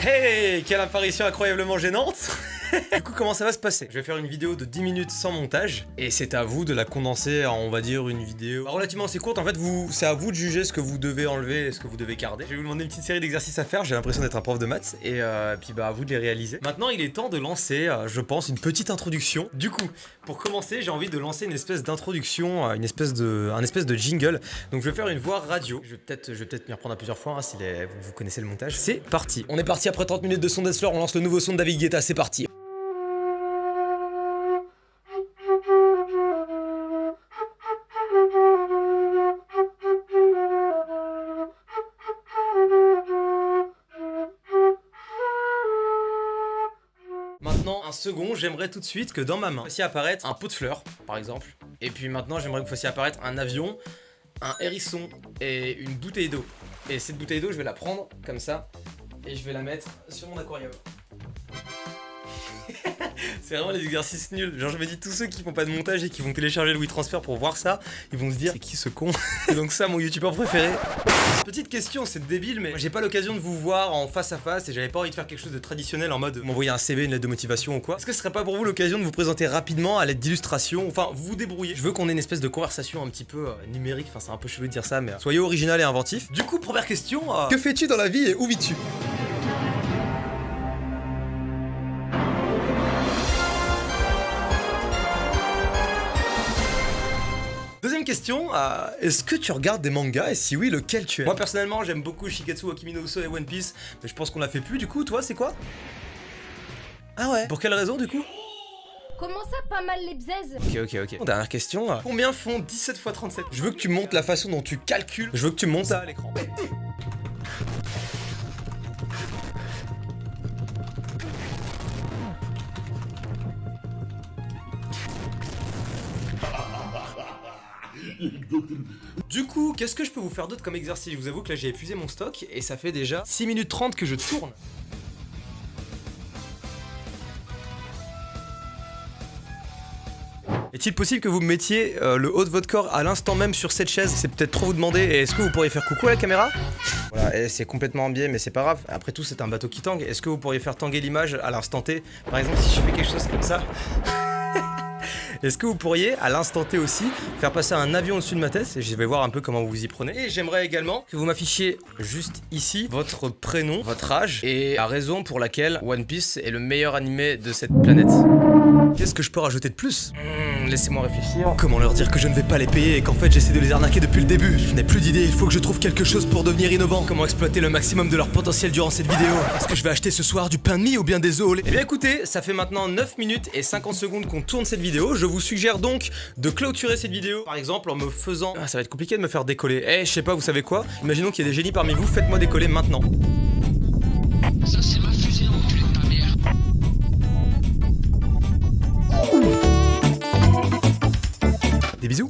Hey, quelle apparition incroyablement gênante. Du coup, comment ça va se passer? Je vais faire une vidéo de 10 minutes sans montage, et c'est à vous de la condenser en, on va dire, une vidéo relativement assez courte. En fait, c'est à vous de juger ce que vous devez enlever et ce que vous devez garder. Je vais vous demander une petite série d'exercices à faire, j'ai l'impression d'être un prof de maths, et puis bah à vous de les réaliser. Maintenant, il est temps de lancer, je pense, une petite introduction. Du coup, pour commencer, j'ai envie de lancer une espèce d'introduction, un espèce de jingle. Donc je vais faire une voix radio. Je vais peut-être m'y reprendre à plusieurs fois, hein, si vous connaissez le montage. C'est parti. On est parti après 30 minutes de son Dessler, on lance le nouveau son de David Guetta, c'est parti. Maintenant, un second, j'aimerais tout de suite que dans ma main, fassiez apparaître un pot de fleurs, par exemple. Et puis maintenant, j'aimerais que vous fassiez apparaître un avion, un hérisson et une bouteille d'eau. Et cette bouteille d'eau, je vais la prendre comme ça et je vais la mettre sur mon aquarium. C'est vraiment les exercices nuls. Genre je me dis, tous ceux qui font pas de montage et qui vont télécharger le WeTransfer pour voir ça, ils vont se dire, c'est qui ce con? Et donc ça, mon youtubeur préféré. Petite question, c'est débile, mais j'ai pas l'occasion de vous voir en face à face et j'avais pas envie de faire quelque chose de traditionnel en mode m'envoyer un CV, une lettre de motivation ou quoi. Est-ce que ce serait pas pour vous l'occasion de vous présenter rapidement à l'aide d'illustrations? Enfin, vous vous débrouillez. Je veux qu'on ait une espèce de conversation un petit peu numérique, enfin c'est un peu chelou de dire ça, mais soyez original et inventif. Du coup, première question, que fais-tu dans la vie et où vis-tu? Deuxième question, est-ce que tu regardes des mangas et si oui, lequel tu aimes? Moi personnellement, j'aime beaucoup Shiketsu wa Kimi no Uso et One Piece, mais je pense qu'on l'a fait plus. Du coup, toi, c'est quoi? Ah ouais. Pour quelle raison du coup? Comment ça, pas mal les bzaises? Ok. Dernière question, combien font 17 x 37? Je veux que tu montes la façon dont tu calcules, je veux que tu montes ça à l'écran. Du coup, qu'est-ce que je peux vous faire d'autre comme exercice? Je vous avoue que là j'ai épuisé mon stock et ça fait déjà 6 minutes 30 que je tourne. Est-il possible que vous me mettiez le haut de votre corps à l'instant même sur cette chaise? C'est peut-être trop vous demander. Et est-ce que vous pourriez faire coucou à la caméra? Voilà, et c'est complètement en biais, mais c'est pas grave. Après tout, c'est un bateau qui tangue. Est-ce que vous pourriez faire tanguer l'image à l'instant T? Par exemple, si je fais quelque chose comme ça. Est-ce que vous pourriez, à l'instant T aussi, faire passer un avion au-dessus de ma tête? Et je vais voir un peu comment vous vous y prenez. Et j'aimerais également que vous m'affichiez juste ici votre prénom, votre âge et la raison pour laquelle One Piece est le meilleur animé de cette planète. Qu'est-ce que je peux rajouter de plus? Laissez-moi réfléchir. Comment leur dire que je ne vais pas les payer et qu'en fait j'essaie de les arnaquer depuis le début? Je n'ai plus d'idées, il faut que je trouve quelque chose pour devenir innovant. Comment exploiter le maximum de leur potentiel durant cette vidéo? Est-ce que je vais acheter ce soir du pain de mie ou bien des œufs? Eh bien écoutez, ça fait maintenant 9 minutes et 50 secondes qu'on tourne cette vidéo. Je vous suggère donc de clôturer cette vidéo, par exemple en me faisant... Ah, ça va être compliqué de me faire décoller. Eh, je sais pas, vous savez quoi? Imaginons qu'il y ait des génies parmi vous, faites-moi décoller maintenant. Ça c'est ma fusée enculé de ta mère. Des bisous.